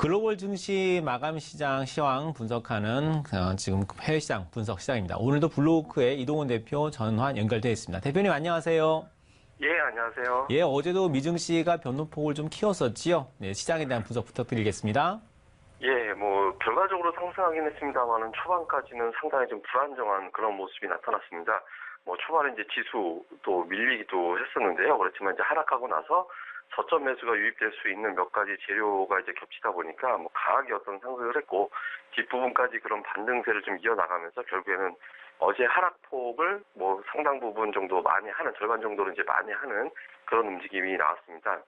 글로벌 증시 마감 시장 시황 분석하는 지금 해외 시장 분석 시장입니다. 오늘도 블루오크의 이동훈 대표 전화 연결되어 있습니다. 대표님 안녕하세요. 예, 안녕하세요. 예, 어제도 미증시가 변동폭을 좀 키웠었지요. 네, 시장에 대한 분석 부탁드리겠습니다. 예, 결과적으로 상승하긴 했습니다만은 초반까지는 상당히 좀 불안정한 그런 모습이 나타났습니다. 초반에 이제 지수도 밀리기도 했었는데요. 그렇지만 이제 하락하고 나서 저점 매수가 유입될 수 있는 몇 가지 재료가 이제 겹치다 보니까 강하게 어떤 상승을 했고, 뒷부분까지 그런 반등세를 좀 이어나가면서 결국에는 어제 하락폭을 상당 부분 정도 많이 하는, 절반 정도로 이제 많이 하는 그런 움직임이 나왔습니다.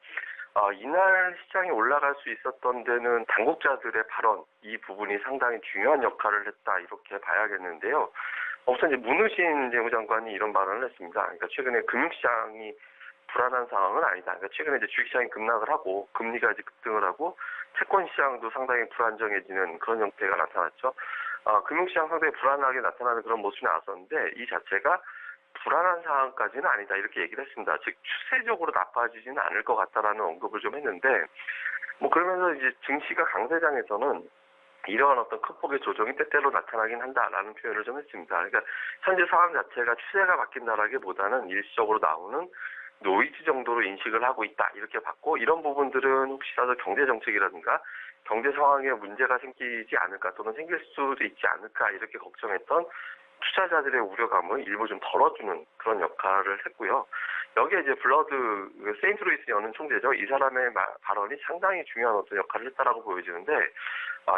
이날 시장이 올라갈 수 있었던 데는 당국자들의 발언, 이 부분이 상당히 중요한 역할을 했다, 이렇게 봐야겠는데요. 우선 이제 문우신 재무장관이 이런 발언을 했습니다. 그러니까 최근에 금융시장이 불안한 상황은 아니다. 그러니까 최근에 이제 주식시장이 급락을 하고 금리가 이제 급등을 하고 채권시장도 상당히 불안정해지는 그런 형태가 나타났죠. 금융시장 상당히 불안하게 나타나는 그런 모습이 나왔었는데, 이 자체가 불안한 상황까지는 아니다, 이렇게 얘기를 했습니다. 즉 추세적으로 나빠지지는 않을 것 같다라는 언급을 좀 했는데, 그러면서 이제 증시가 강세장에서는 이러한 어떤 큰 폭의 조정이 때때로 나타나긴 한다라는 표현을 좀 했습니다. 그러니까 현재 상황 자체가 추세가 바뀐다라기보다는 일시적으로 나오는 노이즈 정도로 인식을 하고 있다, 이렇게 봤고, 이런 부분들은 혹시라도 경제 정책이라든가 경제 상황에 문제가 생기지 않을까, 또는 생길 수도 있지 않을까, 이렇게 걱정했던 투자자들의 우려감을 일부 좀 덜어주는 그런 역할을 했고요. 여기에 이제 블러드 세인트루이스 연은 총재죠. 이 사람의 발언이 상당히 중요한 어떤 역할을 했다라고 보여지는데,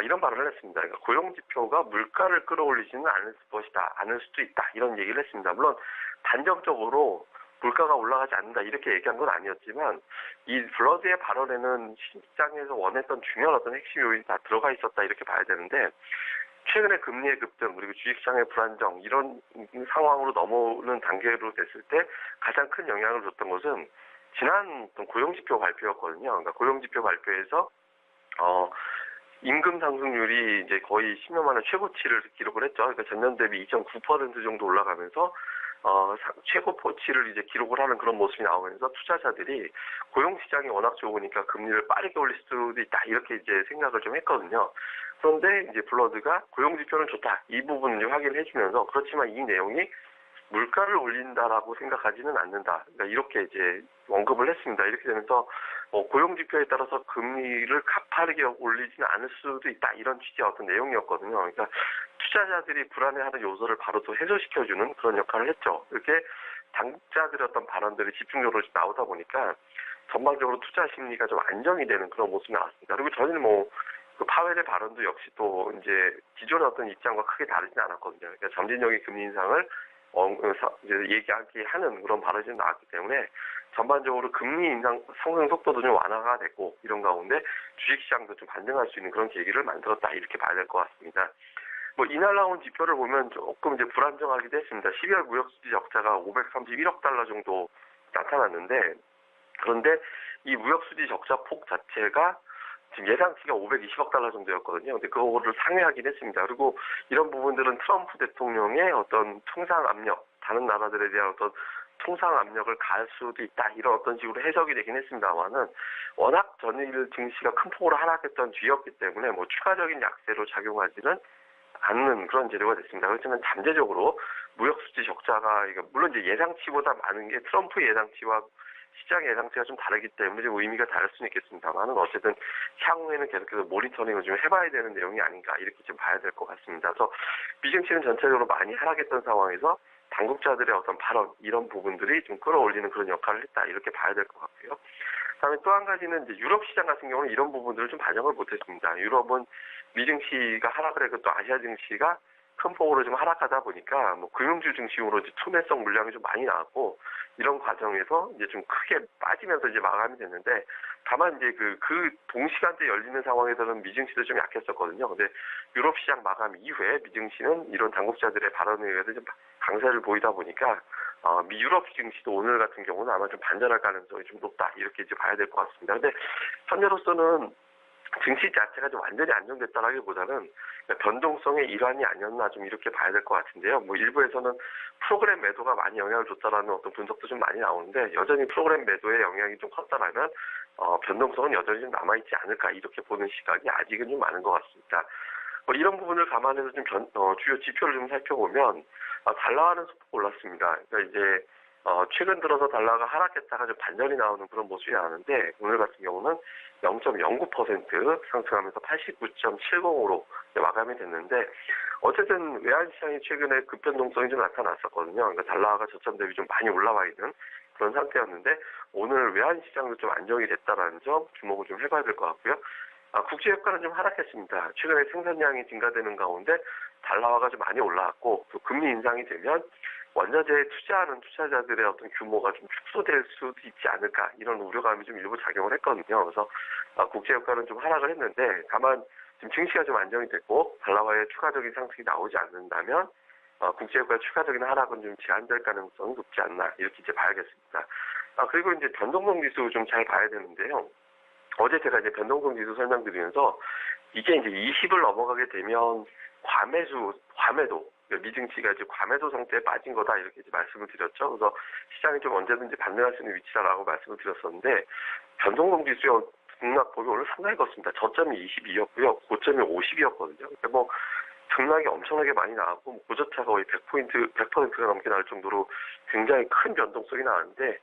이런 발언을 했습니다. 그러니까 고용지표가 물가를 끌어올리지는 않을 것이다, 않을 수도 있다, 이런 얘기를 했습니다. 물론 단정적으로 물가가 올라가지 않는다, 이렇게 얘기한 건 아니었지만, 이 블러드의 발언에는 시장에서 원했던 중요한 어떤 핵심 요인이 다 들어가 있었다, 이렇게 봐야 되는데, 최근에 금리의 급등, 그리고 주식시장의 불안정, 이런 상황으로 넘어오는 단계로 됐을 때 가장 큰 영향을 줬던 것은 지난 고용지표 발표였거든요. 그러니까 고용지표 발표에서 임금 상승률이 이제 거의 10년 만에 최고치를 기록을 했죠. 그러니까 전년 대비 2.9% 정도 올라가면서 최고치를 이제 기록을 하는 그런 모습이 나오면서 투자자들이 고용시장이 워낙 좋으니까 금리를 빠르게 올릴 수도 있다, 이렇게 이제 생각을 좀 했거든요. 그런데 이제 블러드가 고용지표는 좋다, 이 부분을 이제 확인을 해주면서, 그렇지만 이 내용이 물가를 올린다라고 생각하지는 않는다, 그러니까 이렇게 이제 언급을 했습니다. 이렇게 되면서 고용지표에 따라서 금리를 가파르게 올리지는 않을 수도 있다, 이런 취지의 어떤 내용이었거든요. 그러니까 투자자들이 불안해하는 요소를 바로 또 해소시켜주는 그런 역할을 했죠. 이렇게 당국자들의 어떤 발언들이 집중적으로 나오다 보니까 전반적으로 투자 심리가 좀 안정이 되는 그런 모습이 나왔습니다. 그리고 저는 그 파웰의 발언도 역시 또 이제 기존의 어떤 입장과 크게 다르진 않았거든요. 그러니까 점진적인 금리 인상을 이제 얘기하게 하는 그런 발언이 좀 나왔기 때문에 전반적으로 금리 인상 상승 속도도 좀 완화가 됐고, 이런 가운데 주식시장도 좀 반등할 수 있는 그런 계기를 만들었다, 이렇게 봐야 될 것 같습니다. 이날 나온 지표를 보면 조금 이제 불안정하기도 했습니다. 12월 무역수지 적자가 531억 달러 정도 나타났는데, 그런데 이 무역수지 적자 폭 자체가 지금 예상치가 520억 달러 정도였거든요. 근데 그거를 상회하긴 했습니다. 그리고 이런 부분들은 트럼프 대통령의 어떤 통상 압력, 다른 나라들에 대한 어떤 통상 압력을 가할 수도 있다, 이런 어떤 식으로 해석이 되긴 했습니다만은, 워낙 전일 증시가 큰 폭으로 하락했던 뒤였기 때문에 추가적인 약세로 작용하지는 않는 그런 재료가 됐습니다. 그렇지만 잠재적으로 무역수지 적자가, 물론 이제 예상치보다 많은 게 트럼프 예상치와 시장의 예상치가 좀 다르기 때문에 좀 의미가 다를 수는 있겠습니다만은, 어쨌든 향후에는 계속해서 모니터링을 좀 해봐야 되는 내용이 아닌가, 이렇게 좀 봐야 될 것 같습니다. 그래서 미증시는 전체적으로 많이 하락했던 상황에서 당국자들의 어떤 발언, 이런 부분들이 좀 끌어올리는 그런 역할을 했다, 이렇게 봐야 될 것 같고요. 그다음에 또 한 가지는 이제 유럽 시장 같은 경우는 이런 부분들을 좀 반영을 못했습니다. 유럽은 미증시가 하락을 했고, 또 아시아 증시가 큰 폭으로 좀 하락하다 보니까 금융주 중심으로 이제 투매성 물량이 좀 많이 나왔고, 이런 과정에서 이제 좀 크게 빠지면서 이제 마감이 됐는데, 다만 이제 그 동시간대 열리는 상황에서는 미증시도 좀 약했었거든요. 근데 유럽 시장 마감 이후에 미증시는 이런 당국자들의 발언에 의해서 좀 강세를 보이다 보니까 미 유럽 증시도 오늘 같은 경우는 아마 좀 반전할 가능성이 좀 높다, 이렇게 이제 봐야 될 것 같습니다. 근데 현재로서는 증시 자체가 좀 완전히 안정됐다라기보다는 변동성의 일환이 아니었나, 좀 이렇게 봐야 될 것 같은데요. 일부에서는 프로그램 매도가 많이 영향을 줬다라는 어떤 분석도 좀 많이 나오는데, 여전히 프로그램 매도의 영향이 좀 컸다라면 변동성은 여전히 좀 남아있지 않을까 이렇게 보는 시각이 아직은 좀 많은 것 같습니다. 이런 부분을 감안해서 좀 주요 지표를 좀 살펴보면 달러화는 소폭 올랐습니다. 그러니까 이제 최근 들어서 달러가 하락했다가 좀 반전이 나오는 그런 모습이 나오는데 오늘 같은 경우는 0.09% 상승하면서 89.70으로 마감이 됐는데 어쨌든 외환시장이 최근에 급변동성이 좀 나타났었거든요. 그러니까 달러화가 저점 대비 좀 많이 올라와 있는 그런 상태였는데 오늘 외환시장도 좀 안정이 됐다는 점 주목을 좀 해봐야 될 것 같고요. 국제유가는 좀 하락했습니다. 최근에 생산량이 증가되는 가운데 달러화가 좀 많이 올라왔고 또 금리 인상이 되면 원자재에 투자하는 투자자들의 어떤 규모가 좀 축소될 수도 있지 않을까 이런 우려감이 좀 일부 작용을 했거든요. 그래서 국제유가는 좀 하락을 했는데 다만 지금 증시가 좀 안정이 됐고 달러화의 추가적인 상승이 나오지 않는다면 국제유가의 추가적인 하락은 좀 제한될 가능성이 높지 않나 이렇게 이제 봐야겠습니다. 그리고 이제 변동성 지수 좀 잘 봐야 되는데요. 어제 제가 이제 변동성 지수 설명드리면서 이게 이제 20을 넘어가게 되면 과매도 미증시가 이제 과매도 상태에 빠진 거다 이렇게 이제 말씀을 드렸죠. 그래서 시장이 좀 언제든지 반등할 수 있는 위치다라고 말씀을 드렸었는데 변동성 지수의 등락폭이 오늘 상당히 컸습니다. 저점이 22였고요, 고점이 50이었거든요. 그러니까 뭐 등락이 엄청나게 많이 나왔고 고저차가 거의 100%가 넘게 나올 정도로 굉장히 큰 변동성이 나왔는데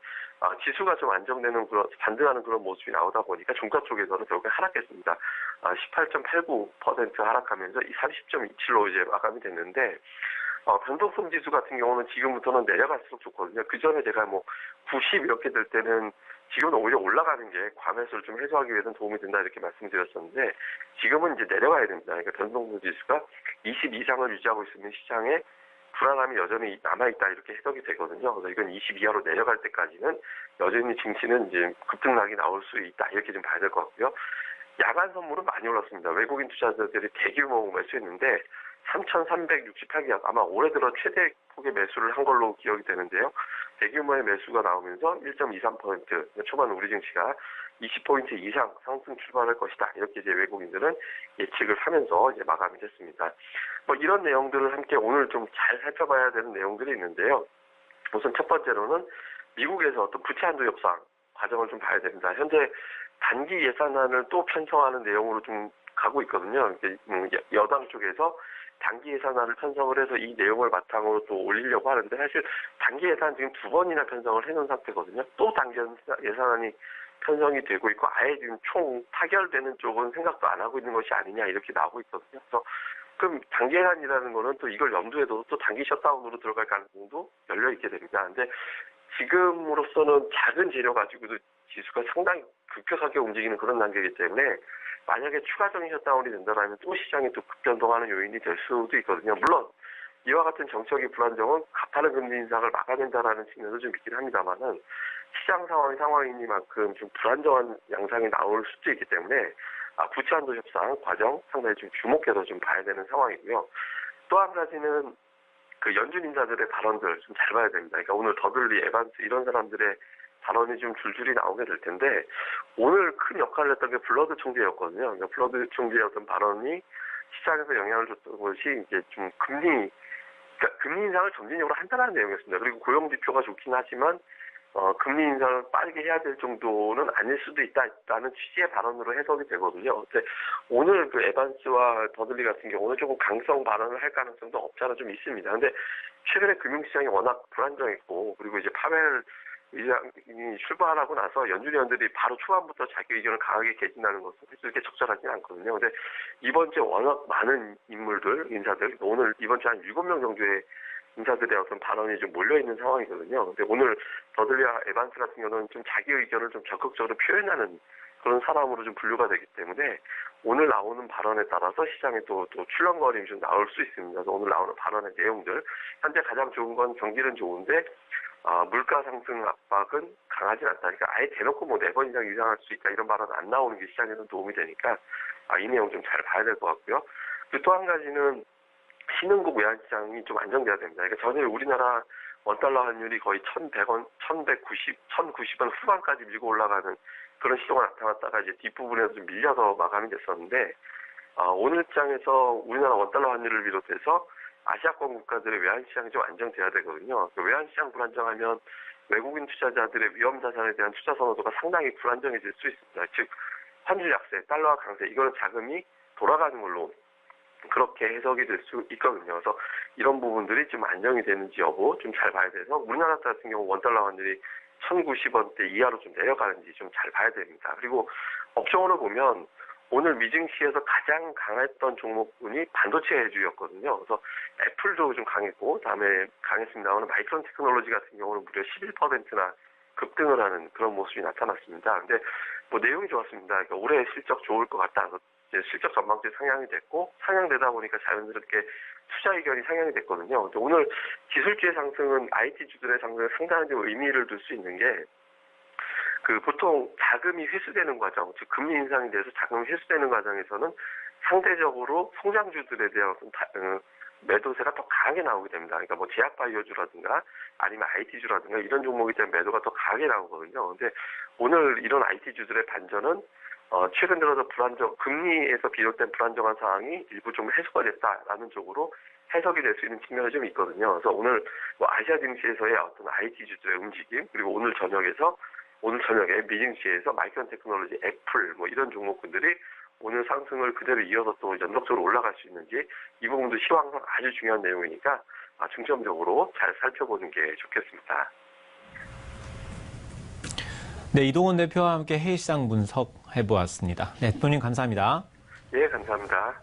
지수가 좀 안정되는 그런 반등하는 그런 모습이 나오다 보니까 종가 쪽에서는 결국에 하락했습니다. 18.89% 하락하면서 30.27로 이제 마감이 됐는데 변동성 지수 같은 경우는 지금부터는 내려갈수록 좋거든요. 그 전에 제가 90 이렇게 될 때는 지금은 오히려 올라가는 게 과매수를 좀 해소하기 위해서는 도움이 된다 이렇게 말씀드렸었는데 지금은 이제 내려가야 됩니다. 그러니까 변동성 지수가 20 이상을 유지하고 있으면 시장에 불안함이 여전히 남아있다 이렇게 해석이 되거든요. 그래서 이건 20 이하로 내려갈 때까지는 여전히 증시는 이제 급등락이 나올 수 있다 이렇게 좀 봐야 될 것 같고요. 야간 선물은 많이 올랐습니다. 외국인 투자자들이 대규모 매수했는데 3,368기업 아마 올해 들어 최대 폭의 매수를 한 걸로 기억이 되는데요. 대규모의 매수가 나오면서 1.23% 초반 우리 증시가 20포인트 이상 상승 출발할 것이다. 이렇게 이제 외국인들은 예측을 하면서 이제 마감이 됐습니다. 이런 내용들을 함께 오늘 좀 잘 살펴봐야 되는 내용들이 있는데요. 우선 첫 번째로는 미국에서 어떤 부채 한도 협상 과정을 좀 봐야 됩니다. 현재 단기 예산안을 또 편성하는 내용으로 좀 가고 있거든요. 여당 쪽에서 단기 예산안을 편성을 해서 이 내용을 바탕으로 또 올리려고 하는데 사실 단기 예산 지금 2번이나 편성을 해놓은 상태거든요. 또 단기 예산안이 편성이 되고 있고 아예 지금 총 타결되는 쪽은 생각도 안 하고 있는 것이 아니냐 이렇게 나오고 있거든요. 그래서 그럼 단기 예산이라는 거는 또 이걸 염두에 둬서 또 단기 셧다운으로 들어갈 가능성도 열려 있게 됩니다. 근데 지금으로서는 작은 재료 가지고도 지수가 상당히 급격하게 움직이는 그런 단계이기 때문에 만약에 추가적인 셧다운이 된다면 또 시장이 또 급변동하는 요인이 될 수도 있거든요. 물론 이와 같은 정책의 불안정은 가파른 금리 인상을 막아낸다라는 측면도 좀 있긴 합니다만은 시장 상황이 상황이니만큼 좀 불안정한 양상이 나올 수도 있기 때문에 부채 한도 협상 과정 상당히 좀 주목해서 좀 봐야 되는 상황이고요. 또 한 가지는 그 연준 인사들의 발언들 좀 잘 봐야 됩니다. 그러니까 오늘 더들리, 에반스 이런 사람들의 발언이 좀 줄줄이 나오게 될 텐데 오늘 큰 역할을 했던 게 블러드 총재였거든요. 그러니까 블러드 총재의 어떤 발언이 시장에서 영향을 줬던 것이 이제 좀 금리 인상을 점진적으로 한다는 내용이었습니다. 그리고 고용 지표가 좋긴 하지만 금리 인상을 빠르게 해야 될 정도는 아닐 수도 있다라는 취지의 발언으로 해석이 되거든요. 근데 오늘 그 에반스와 더들리 같은 경우는 조금 강성 발언을 할 가능성도 없잖아 좀 있습니다. 근데 최근에 금융시장이 워낙 불안정했고 그리고 이제 파웰 의장이 출발하고 나서 연준 의원들이 바로 초반부터 자기 의견을 강하게 개진하는 것은 그렇게 적절하지는 않거든요. 근데 이번 주에 워낙 많은 인사들, 오늘 이번 주에 한 7명 정도의 인사들의 어떤 발언이 좀 몰려있는 상황이거든요. 근데 오늘 더들리와 에반스 같은 경우는 좀 자기 의견을 좀 적극적으로 표현하는 그런 사람으로 좀 분류가 되기 때문에 오늘 나오는 발언에 따라서 시장에 또 출렁거림이 좀 나올 수 있습니다. 그래서 오늘 나오는 발언의 내용들, 현재 가장 좋은 건 경기는 좋은데 물가 상승 압박은 강하진 않다. 그러니까 아예 대놓고 4번 이상 이상할 수 있다 이런 발언은 안 나오는 게 시장에는 도움이 되니까 이 내용 좀 잘 봐야 될 것 같고요. 그리고 또 한 가지는 신흥국 외환시장이 좀 안정돼야 됩니다. 그러니까 전일 우리나라 원달러 환율이 거의 1,100원, 1,90원 후반까지 밀고 올라가는 그런 시도가 나타났다가 이제 뒷부분에서 좀 밀려서 마감이 됐었는데 오늘 장에서 우리나라 원달러 환율을 비롯해서 아시아권 국가들의 외환시장이 좀 안정돼야 되거든요. 외환시장 불안정하면 외국인 투자자들의 위험 자산에 대한 투자 선호도가 상당히 불안정해질 수 있습니다. 즉 환율 약세, 달러화 강세, 이거는 자금이 돌아가는 걸로 그렇게 해석이 될 수 있거든요. 그래서 이런 부분들이 좀 안정이 되는지 여부 좀 잘 봐야 돼서 우리나라 같은 경우 원달러 환율이 1,090원대 이하로 좀 내려가는지 좀 잘 봐야 됩니다. 그리고 업종으로 보면 오늘 미증시에서 가장 강했던 종목군이 반도체 주였거든요. 그래서 애플도 좀 강했고, 다음에 강했습니다만 마이크론 테크놀로지 같은 경우는 무려 11%나 급등을 하는 그런 모습이 나타났습니다. 근데 뭐 내용이 좋았습니다. 그러니까 올해 실적 좋을 것 같다. 이제 실적 전망치 상향이 됐고, 상향되다 보니까 자연스럽게 투자 의견이 상향이 됐거든요. 근데 오늘 기술주의 상승은 IT주들의 상승에 상당한 의미를 둘 수 있는 게, 보통 자금이 회수되는 과정, 즉 금리 인상이 돼서 자금이 회수되는 과정에서는 상대적으로 성장주들에 대한 매도세가 더 강하게 나오게 됩니다. 그러니까 뭐 제약바이오주라든가 아니면 IT주라든가 이런 종목에 대한 매도가 더 강하게 나오거든요. 근데 오늘 이런 IT주들의 반전은 최근 들어서 금리에서 비롯된 불안정한 상황이 일부 좀 해소가 됐다라는 쪽으로 해석이 될 수 있는 측면이 좀 있거든요. 그래서 오늘 뭐 아시아 증시에서의 어떤 IT주들의 움직임, 그리고 오늘 저녁에 미증시에서 마이크론 테크놀로지, 애플 뭐 이런 종목군들이 오늘 상승을 그대로 이어서 또 연속적으로 올라갈 수 있는지 이 부분도 시황상 아주 중요한 내용이니까 중점적으로 잘 살펴보는 게 좋겠습니다. 네, 이동원 대표와 함께 해외시장 분석해 보았습니다. 네, 대표님 감사합니다. 예, 감사합니다.